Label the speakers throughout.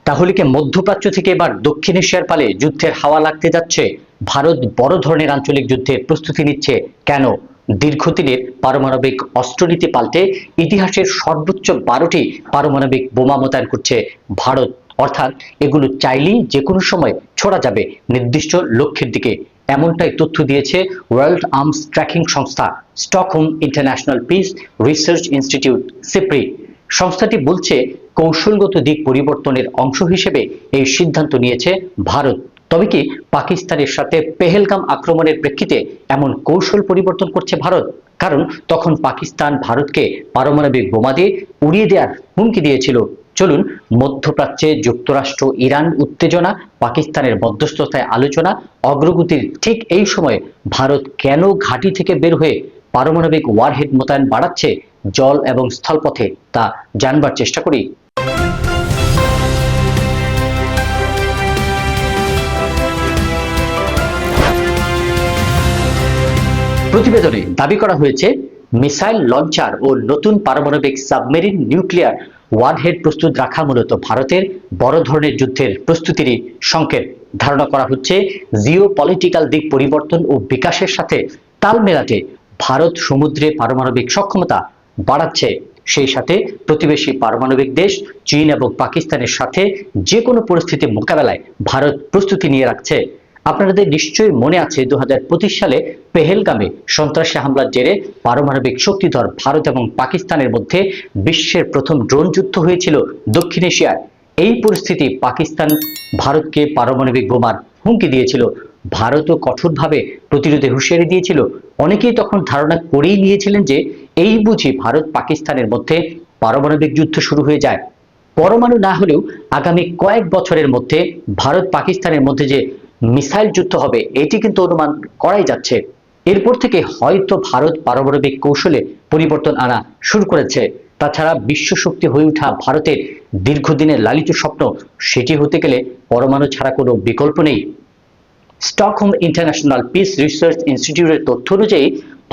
Speaker 1: তাহলে কি মধ্যপ্রাচ্য থেকে এবার দক্ষিণ এশিয়ার পালে যুদ্ধের হাওয়া লাগতে যাচ্ছে? ভারত বড় ধরনের আঞ্চলিক যুদ্ধের প্রস্তুতি নিচ্ছে কেন? দীর্ঘদিনের পারমাণবিক অস্ত্রনীতি পাল্টে ইতিহাসের সর্বোচ্চ 12টি পারমাণবিক বোমা মোতায়েন করছে ভারত। অর্থাৎ এগুলো চাইলেই যে কোনো সময় ছোড়া যাবে নির্দিষ্ট লক্ষ্যের দিকে, এমনটাই তথ্য দিয়েছে ওয়ার্ল্ড আর্মস ট্র্যাকিং সংস্থা Stockholm international piece research institute SIPRI. সংস্থাটি বলছে, কৌশলগত দিক পরিবর্তনের অংশ হিসেবে এই সিদ্ধান্ত নিয়েছে ভারত। তবে কি পাকিস্তানের সাথে পেহেলগাম আক্রমণের প্রেক্ষিতে এমন কৌশল পরিবর্তন করছে ভারত? কারণ তখন পাকিস্তান ভারতকে পারমাণবিক বোমা দিয়ে উড়িয়ে দেওয়ার হুমকি দিয়েছিল। চলুন মধ্যপ্রাচ্যে যুক্তরাষ্ট্র ইরান উত্তেজনা, পাকিস্তানের মধ্যস্থতায় আলোচনা অগ্রগতির ঠিক এই সময়ে ভারত কেন ঘাঁটি থেকে বের হয়ে পারমাণবিক ওয়ারহেড মোতায়েন বাড়াচ্ছে জল এবং স্থলপথে, তা জানবার চেষ্টা করি। প্রতিবেদনে দাবি করা হয়েছে, মিসাইল লঞ্চার ও নতুন পারমাণবিক সাবমেরিন নিউক্লিয়ার ওয়ারহেড প্রস্তুত রাখা মূলত ভারতের বড় ধরনের যুদ্ধের প্রস্তুতিরই সংকেত। ধারণা করা হচ্ছে, জিও পলিটিক্যাল দিক পরিবর্তন ও বিকাশের সাথে তাল মেলাতে ভারত সমুদ্রে পারমাণবিক সক্ষমতা বাড়াচ্ছে। সেই সাথে প্রতিবেশী পারমাণবিক দেশ চীন এবং পাকিস্তানের সাথে যে কোনো পরিস্থিতি মোকাবেলায় ভারত প্রস্তুতি নিয়ে রাখছে। আপনাদের নিশ্চয়ই মনে আছে 2025 সালে পেহেলগামে সন্ত্রাসী হামলার জেরে পারমাণবিক শক্তিধর ভারত এবং পাকিস্তানের মধ্যে বিশ্বের প্রথম ড্রোন যুদ্ধ হয়েছিল দক্ষিণ এশিয়ায়। এই পরিস্থিতি পাকিস্তান ভারতকে পারমাণবিক বোমার হুমকি দিয়েছিল। ভারতও কঠোরভাবে প্রতিরোধে হুঁশিয়ারি দিয়েছিল। অনেকেই তখন ধারণা করেই নিয়েছিলেন যে এই বুঝি ভারত পাকিস্তানের মধ্যে পারমাণবিক যুদ্ধ শুরু হয়ে যায়। পরমাণু না হলেও আগামী কয়েক বছরের মধ্যে ভারত পাকিস্তানের মধ্যে যে মিসাইল যুদ্ধ হবে এটি কিন্তু অনুমান করাই যাচ্ছে। এরপর থেকে হয়তো ভারত পারমাণবিক কৌশলে পরিবর্তন আনা শুরু করেছে। তাছাড়া বিশ্ব শক্তি হয়ে ওঠা ভারতের দীর্ঘদিনের লালিত স্বপ্ন, সেটি হতে গেলে পরমাণু ছাড়া কোনো বিকল্প নেই। স্টকহোম ইন্টারন্যাশনাল পিস রিসার্চ ইনস্টিটিউটের তথ্য অনুযায়ী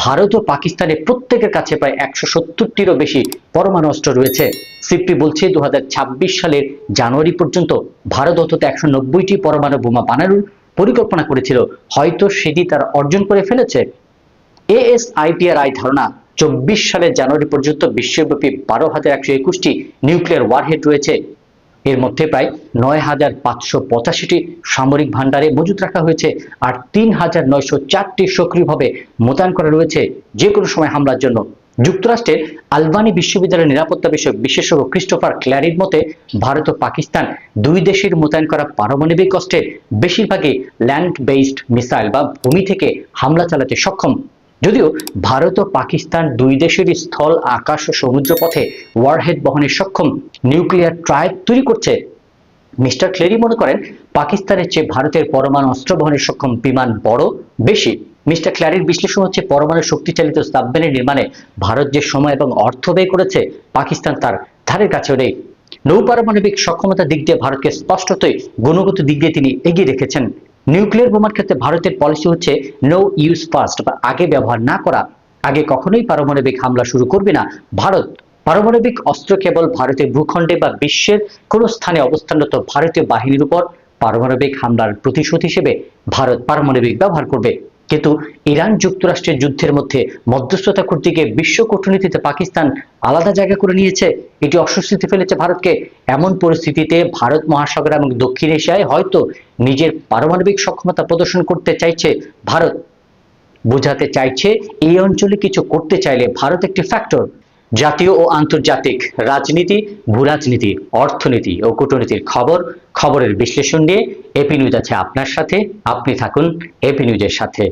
Speaker 1: ভারত ও পাকিস্তানের প্রত্যেকের কাছে প্রায় 170টিরও বেশি পরমাণু অস্ত্র রয়েছে। সিপ্রি বলছে 2026 সালের জানুয়ারি পর্যন্ত ভারত অন্তত 190টি পরমাণু বোমা বানানোর পরিকল্পনা করেছিল। হয়তো সেটি তারা অর্জন করে ফেলেছে। এএসআইপিআরআই ধারণা 24 সালের জানুয়ারি পর্যন্ত বিশ্বব্যাপী 12,121টি নিউক্লিয়ার ওয়ারহেড রয়েছে। এর মধ্যে প্রায় 9,585টি সামরিক ভান্ডারে মজুত রাখা হয়েছে, আর 3,904টি সক্রিয়ভাবে মোতায়েন করা রয়েছে যে কোনো সময় হামলার জন্য। যুক্তরাষ্ট্রের আলবানি বিশ্ববিদ্যালয়ের নিরাপত্তা বিষয়ক বিশেষজ্ঞ ক্রিস্টোফার ক্ল্যারির মতে, ভারত ও পাকিস্তান দুই দেশের মোতায়েন করা পারমাণবিক অস্ত্রের বেশিরভাগই ল্যান্ড বেসড মিসাইল বা ভূমি থেকে হামলা চালাতে সক্ষম। যদিও ভারত ও পাকিস্তান দুই দেশেরই স্থল, আকাশ ও সমুদ্র পথে ওয়ারহেড বহনে সক্ষম নিউক্লিয়ার ট্রায়াড তৈরি করছে। মিস্টার ক্লেরি মনে করেন, পাকিস্তানের চেয়ে ভারতের পরমাণু অস্ত্র বহনে সক্ষম বিমান বড় বেশি। মিস্টার ক্ল্যারির বিশ্লেষণ হচ্ছে, পরমাণু শক্তিচালিত সাবমেরিন নির্মাণে ভারত যে সময় এবং অর্থ ব্যয় করেছে, পাকিস্তান তার ধারের কাছেও নেই। নৌপারমাণবিক সক্ষমতার দিক দিয়ে ভারতকে স্পষ্টতই গুণগত দিক দিয়ে তিনি এগিয়ে রেখেছেন। নিউক্লিয়ার বোমার ক্ষেত্রে ভারতের পলিসি হচ্ছে নো ইউজ ফার্স্ট, বা আগে ব্যবহার না করা। আগে কখনোই পারমাণবিক হামলা শুরু করবে না ভারত। পারমাণবিক অস্ত্র কেবল ভারতের ভূখণ্ডে বা বিশ্বের কোনো স্থানে অবস্থানরত ভারতীয় বাহিনীর উপর পারমাণবিক হামলার প্রতিশোধ হিসেবে ভারত পারমাণবিক ব্যবহার করবে। কিন্তু ইরান যুক্তরাষ্ট্রের যুদ্ধের মধ্যে মধ্যস্থতা করতে গিয়ে বিশ্ব কূটনীতিতে পাকিস্তান আলাদা জায়গা করে নিয়েছে। এটি অস্বস্তিতে ফেলেছে ভারতকে। এমন পরিস্থিতিতে ভারত মহাসাগর এবং দক্ষিণ এশিয়ায় হয়তো নিজের পারমাণবিক সক্ষমতা প্রদর্শন করতে চাইছে ভারত। বোঝাতে চাইছে এই অঞ্চলে কিছু করতে চাইলে ভারত একটি ফ্যাক্টর। জাতীয় ও আন্তর্জাতিক রাজনীতি, ভূরাজনীতি, অর্থনীতি ও কূটনীতির খবরের বিশ্লেষণ নিয়ে এপি নিউজ আছে আপনার সাথে। আপনি থাকুন এপি নিউজের সাথে।